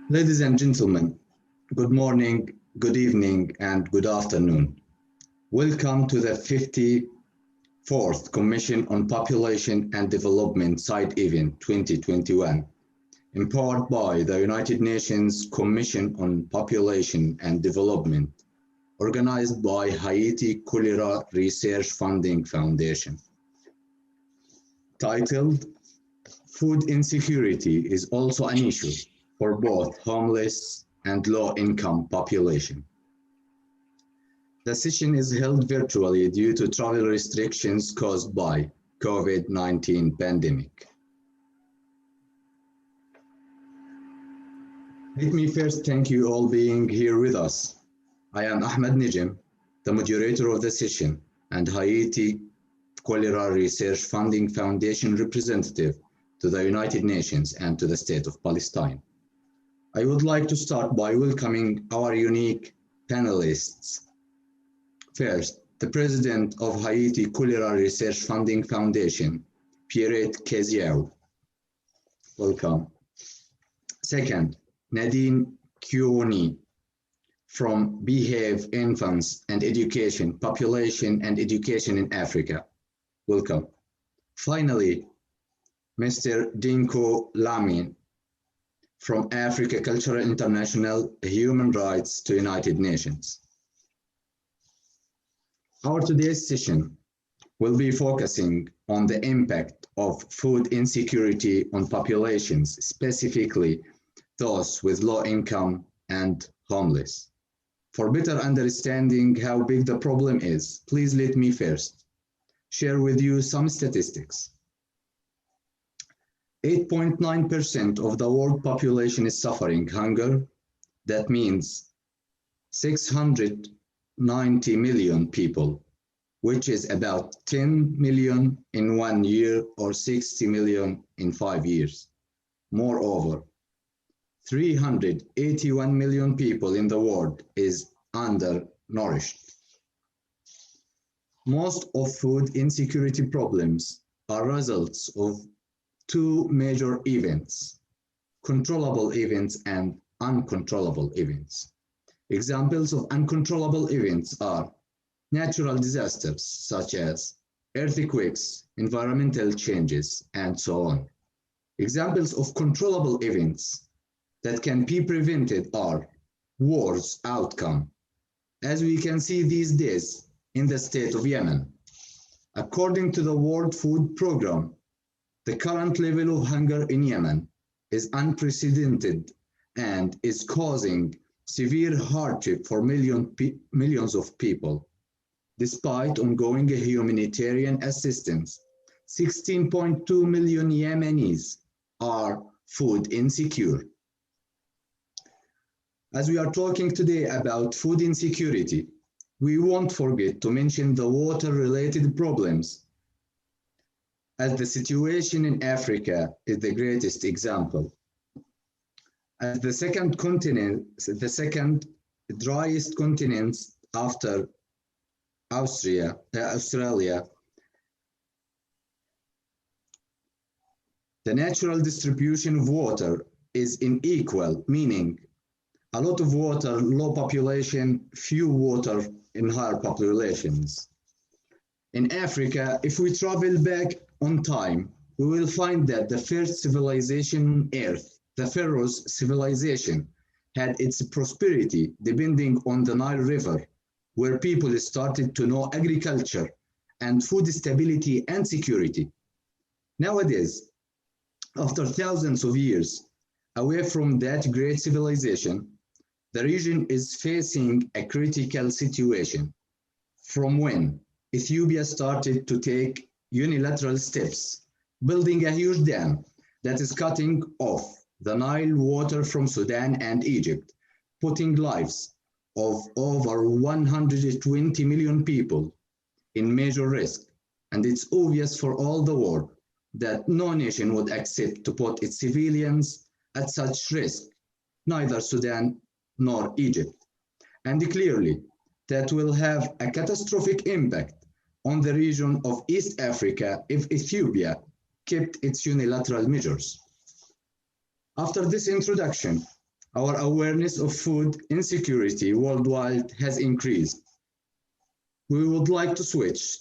Ladies and gentlemen, good morning, good evening, and good afternoon. Welcome to the 54th Commission on Population and Development Side Event 2021, empowered by the United Nations Commission on Population and Development, organized by Haiti Cholera Research Funding Foundation. Titled, Food Insecurity is also an issue for both homeless and low-income population. The session is held virtually due to travel restrictions caused by COVID-19 pandemic. Let me first thank you all being here with us. I am Ahmed Nijem, the moderator of the session and Haiti Cholera Research Funding Foundation representative to the United Nations and to the State of Palestine. I would like to start by welcoming our unique panelists. First, the President of Haiti Cholera Research Funding Foundation, Pierrette Keziao. Welcome. Second, Nadine Kioni from Behave Infants and Education, Population and Education in Africa. Welcome. Finally, Mr. Dinko Lamin from Africa Cultural International, Human Rights to United Nations. Our today's session will be focusing on the impact of food insecurity on populations, specifically those with low income and homeless. For better understanding how big the problem is, please let me first share with you some statistics. 8.9% of the world population is suffering hunger. That means 690 million people, which is about 10 million in 1 year or 60 million in 5 years. Moreover, 381 million people in the world is undernourished. Most of food insecurity problems are results of two major events, controllable events and uncontrollable events. Examples of uncontrollable events are natural disasters such as earthquakes, environmental changes, and so on. Examples of controllable events that can be prevented are wars outcome, as we can see these days in the state of Yemen. According to the World Food Programme, the current level of hunger in Yemen is unprecedented and is causing severe hardship for millions of people. Despite ongoing humanitarian assistance, 16.2 million Yemenis are food insecure. As we are talking today about food insecurity, we won't forget to mention the water-related problems, as the situation in Africa is the greatest example. As the second driest continent after Australia, the natural distribution of water is unequal, meaning a lot of water, low population, few water in higher populations. In Africa, if we travel back on time, we will find that the first civilization on Earth, the Pharaoh's civilization, had its prosperity depending on the Nile River, where people started to know agriculture and food stability and security. Nowadays, after thousands of years away from that great civilization, the region is facing a critical situation from when Ethiopia started to take unilateral steps, building a huge dam that is cutting off the Nile water from Sudan and Egypt, putting lives of over 120 million people in major risk. And it's obvious for all the world that no nation would accept to put its civilians at such risk, neither Sudan nor Egypt. And clearly, that will have a catastrophic impact on the region of East Africa if Ethiopia kept its unilateral measures. After this introduction, our awareness of food insecurity worldwide has increased. We would like to switch